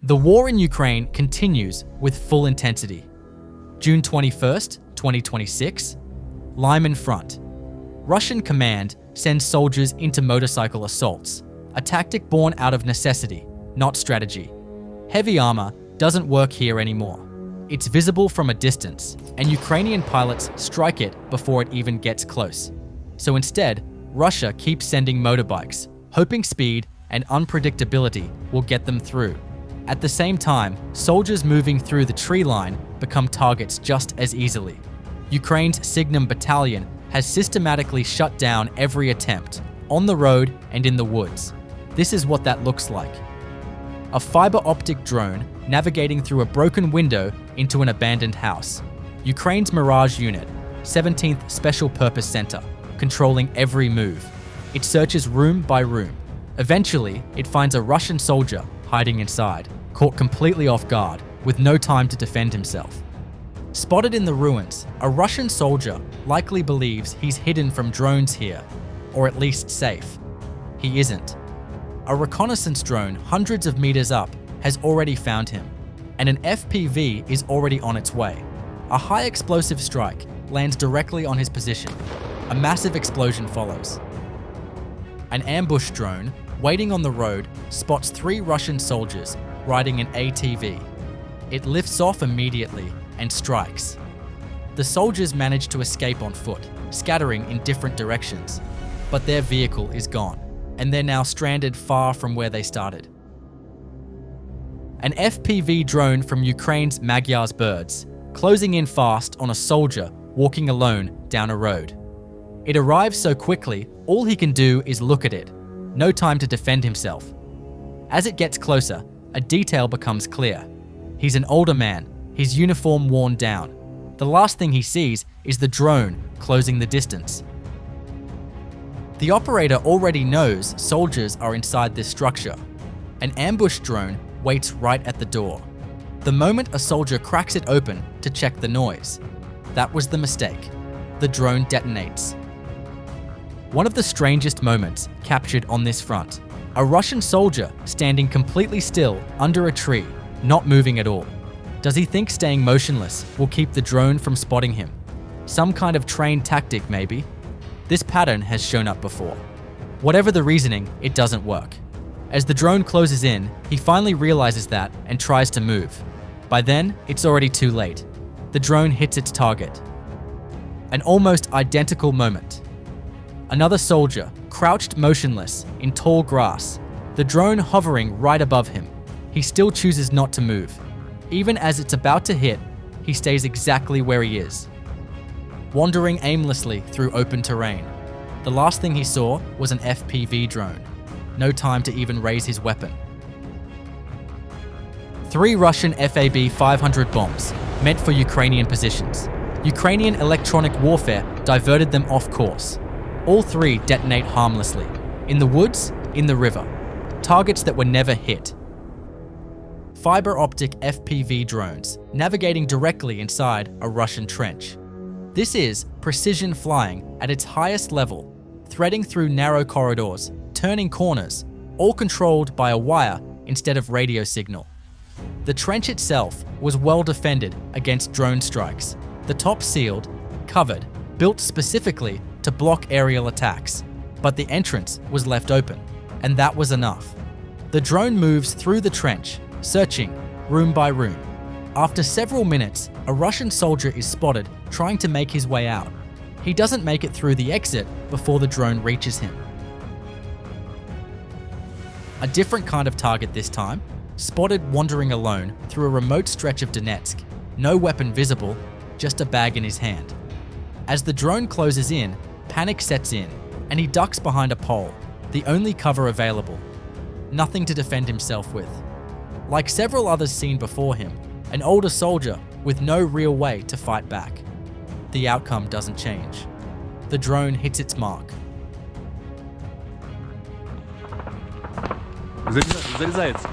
The war in Ukraine continues with full intensity. June 21st, 2026, Lyman Front. Russian command sends soldiers into motorcycle assaults, a tactic born out of necessity, not strategy. Heavy armor doesn't work here anymore. It's visible from a distance, and Ukrainian pilots strike it before it even gets close. So instead, Russia keeps sending motorbikes, hoping speed and unpredictability will get them through. At the same time, soldiers moving through the tree line become targets just as easily. Ukraine's SIGNUM battalion has systematically shut down every attempt, on the road and in the woods. This is what that looks like. A fiber-optic drone navigating through a broken window into an abandoned house. Ukraine's Mirage unit, 17th Special Purpose Center, controlling every move. It searches room by room. Eventually, it finds a Russian soldier hiding inside, caught completely off guard, with no time to defend himself. Spotted in the ruins, a Russian soldier likely believes he's hidden from drones here, or at least safe. He isn't. A reconnaissance drone hundreds of meters up has already found him, and an FPV is already on its way. A high explosive strike lands directly on his position. A massive explosion follows. An ambush drone, waiting on the road, spots 3 Russian soldiers riding an ATV. It lifts off immediately and strikes. The soldiers manage to escape on foot, scattering in different directions, but their vehicle is gone, and they're now stranded far from where they started. An FPV drone from Ukraine's Magyar's birds, closing in fast on a soldier walking alone down a road. It arrives so quickly, all he can do is look at it. No time to defend himself. As it gets closer, a detail becomes clear. He's an older man, his uniform worn down. The last thing he sees is the drone closing the distance. The operator already knows soldiers are inside this structure. An ambush drone waits right at the door. The moment a soldier cracks it open to check the noise, that was the mistake. The drone detonates. One of the strangest moments captured on this front. A Russian soldier standing completely still under a tree, not moving at all. Does he think staying motionless will keep the drone from spotting him? Some kind of trained tactic, maybe? This pattern has shown up before. Whatever the reasoning, it doesn't work. As the drone closes in, he finally realizes that and tries to move. By then, it's already too late. The drone hits its target. An almost identical moment. Another soldier, crouched motionless in tall grass, the drone hovering right above him. He still chooses not to move. Even as it's about to hit, he stays exactly where he is, wandering aimlessly through open terrain. The last thing he saw was an FPV drone. No time to even raise his weapon. 3 Russian FAB-500 bombs, meant for Ukrainian positions. Ukrainian electronic warfare diverted them off course. All 3 detonate harmlessly, in the woods, in the river, targets that were never hit. Fiber-optic FPV drones navigating directly inside a Russian trench. This is precision flying at its highest level, threading through narrow corridors, turning corners, all controlled by a wire instead of radio signal. The trench itself was well defended against drone strikes, the top sealed, covered, built specifically to block aerial attacks, but the entrance was left open, and that was enough. The drone moves through the trench, searching room by room. After several minutes, a Russian soldier is spotted trying to make his way out. He doesn't make it through the exit before the drone reaches him. A different kind of target this time, spotted wandering alone through a remote stretch of Donetsk. No weapon visible, just a bag in his hand. As the drone closes in, panic sets in, and he ducks behind a pole, the only cover available. Nothing to defend himself with. Like several others seen before him, an older soldier with no real way to fight back. The outcome doesn't change. The drone hits its mark. Зарезается.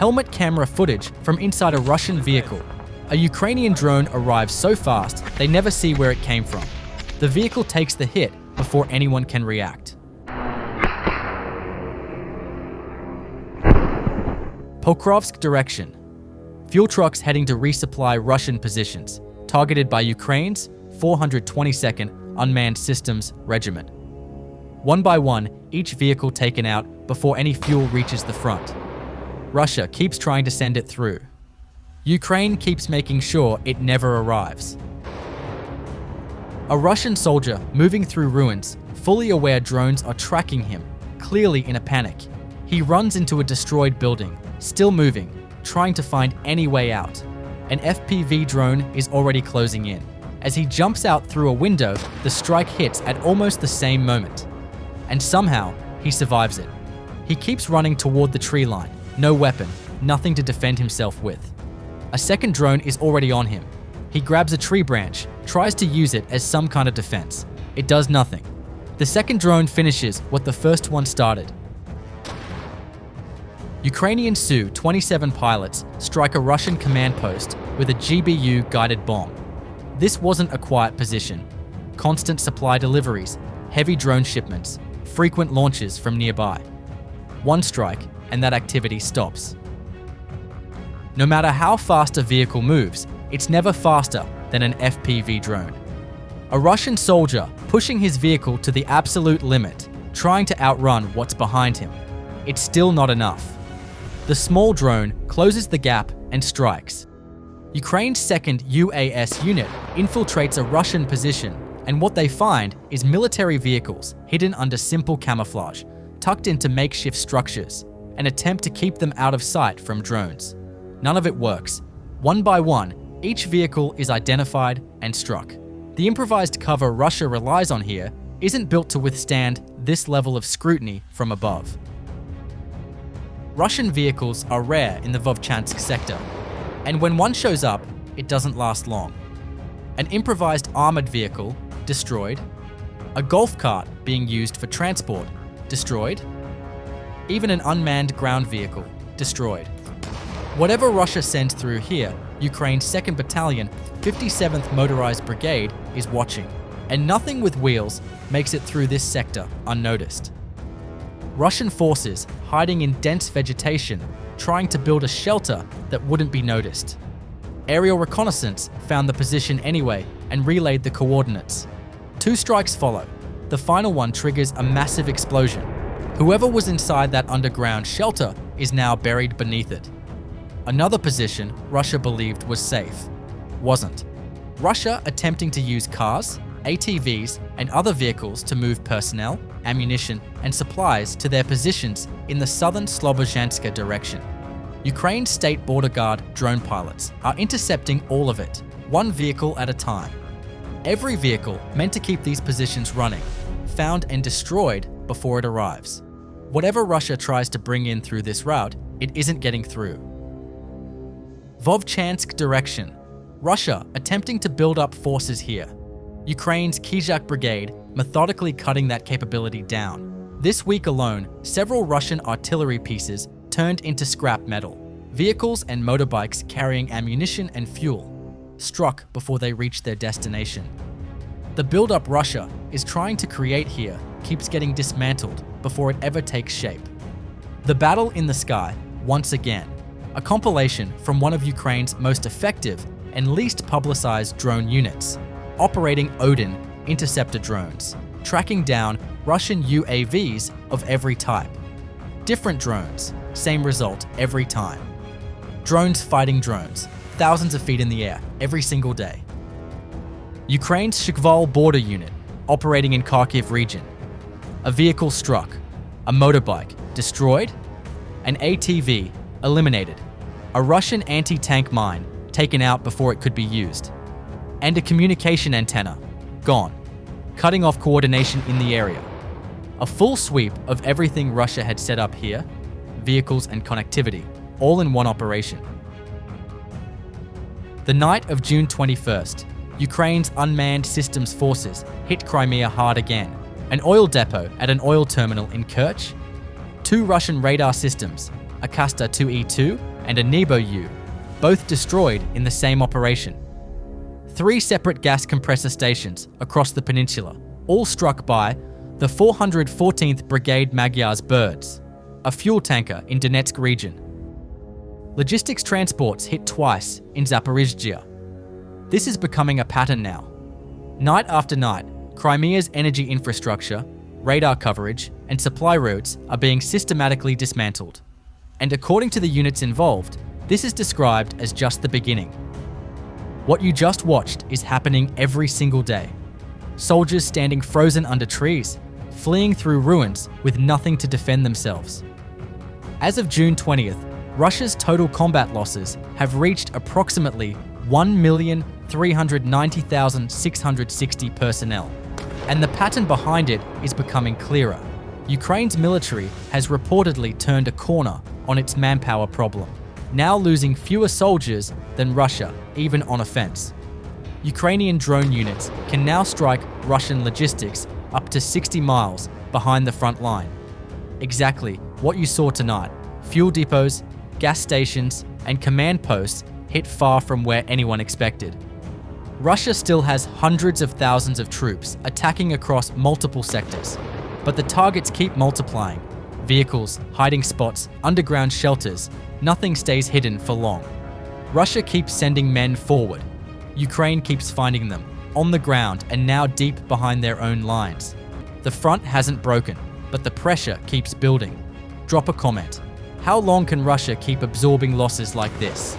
Helmet camera footage from inside a Russian vehicle. A Ukrainian drone arrives so fast they never see where it came from. The vehicle takes the hit before before anyone can react. Pokrovsk direction. Fuel trucks heading to resupply Russian positions, targeted by Ukraine's 422nd Unmanned Systems Regiment. One by one, each vehicle taken out before any fuel reaches the front. Russia keeps trying to send it through. Ukraine keeps making sure it never arrives. A Russian soldier moving through ruins, fully aware drones are tracking him, clearly in a panic. He runs into a destroyed building, still moving, trying to find any way out. An FPV drone is already closing in. As he jumps out through a window, the strike hits at almost the same moment. And somehow, he survives it. He keeps running toward the tree line, no weapon, nothing to defend himself with. A second drone is already on him. He grabs a tree branch, tries to use it as some kind of defense. It does nothing. The second drone finishes what the first one started. Ukrainian Su-27 pilots strike a Russian command post with a GBU guided bomb. This wasn't a quiet position. Constant supply deliveries, heavy drone shipments, frequent launches from nearby. One strike, and that activity stops. No matter how fast a vehicle moves, it's never faster than an FPV drone. A Russian soldier pushing his vehicle to the absolute limit, trying to outrun what's behind him. It's still not enough. The small drone closes the gap and strikes. Ukraine's 2nd UAS unit infiltrates a Russian position, and what they find is military vehicles hidden under simple camouflage, tucked into makeshift structures, an attempt to keep them out of sight from drones. None of it works. One by one, each vehicle is identified and struck. The improvised cover Russia relies on here isn't built to withstand this level of scrutiny from above. Russian vehicles are rare in the Vovchansk sector, and when one shows up, it doesn't last long. An improvised armored vehicle, destroyed. A golf cart being used for transport, destroyed. Even an unmanned ground vehicle, destroyed. Whatever Russia sends through here, Ukraine's 2nd Battalion, 57th Motorized Brigade is watching, and nothing with wheels makes it through this sector unnoticed. Russian forces hiding in dense vegetation, trying to build a shelter that wouldn't be noticed. Aerial reconnaissance found the position anyway and relayed the coordinates. 2 strikes follow. The final one triggers a massive explosion. Whoever was inside that underground shelter is now buried beneath it. Another position Russia believed was safe wasn't. Russia attempting to use cars, ATVs, and other vehicles to move personnel, ammunition, and supplies to their positions in the southern Slobozhanska direction. Ukraine's State Border Guard drone pilots are intercepting all of it, one vehicle at a time. Every vehicle meant to keep these positions running, found and destroyed before it arrives. Whatever Russia tries to bring in through this route, it isn't getting through. Vovchansk direction. Russia attempting to build up forces here. Ukraine's Kyzhak Brigade methodically cutting that capability down. This week alone, several Russian artillery pieces turned into scrap metal. Vehicles and motorbikes carrying ammunition and fuel struck before they reached their destination. The build-up Russia is trying to create here keeps getting dismantled before it ever takes shape. The battle in the sky, once again, a compilation from one of Ukraine's most effective and least publicized drone units, operating Odin interceptor drones, tracking down Russian UAVs of every type. Different drones, same result every time. Drones fighting drones, thousands of feet in the air every single day. Ukraine's Shkval border unit, operating in Kharkiv region. A vehicle struck, a motorbike destroyed, an ATV eliminated, a Russian anti-tank mine taken out before it could be used, and a communication antenna gone, cutting off coordination in the area. A full sweep of everything Russia had set up here, vehicles and connectivity, all in one operation. The night of June 21st, Ukraine's unmanned systems forces hit Crimea hard again, an oil depot at an oil terminal in Kerch, 2 Russian radar systems, a Kasta 2E2 and a Nebo-U, both destroyed in the same operation. 3 separate gas compressor stations across the peninsula, all struck by the 414th Brigade Magyar's Birds, a fuel tanker in Donetsk region. Logistics transports hit twice in Zaporizhzhia. This is becoming a pattern now. Night after night, Crimea's energy infrastructure, radar coverage, and supply routes are being systematically dismantled. And according to the units involved, this is described as just the beginning. What you just watched is happening every single day. Soldiers standing frozen under trees, fleeing through ruins with nothing to defend themselves. As of June 20th, Russia's total combat losses have reached approximately 1,390,660 personnel. And the pattern behind it is becoming clearer. Ukraine's military has reportedly turned a corner on its manpower problem, now losing fewer soldiers than Russia, even on offense. Ukrainian drone units can now strike Russian logistics up to 60 miles behind the front line. Exactly what you saw tonight: fuel depots, gas stations, and command posts hit far from where anyone expected. Russia still has hundreds of thousands of troops attacking across multiple sectors, but the targets keep multiplying. Vehicles, hiding spots, underground shelters, nothing stays hidden for long. Russia keeps sending men forward. Ukraine keeps finding them, on the ground and now deep behind their own lines. The front hasn't broken, but the pressure keeps building. Drop a comment. How long can Russia keep absorbing losses like this?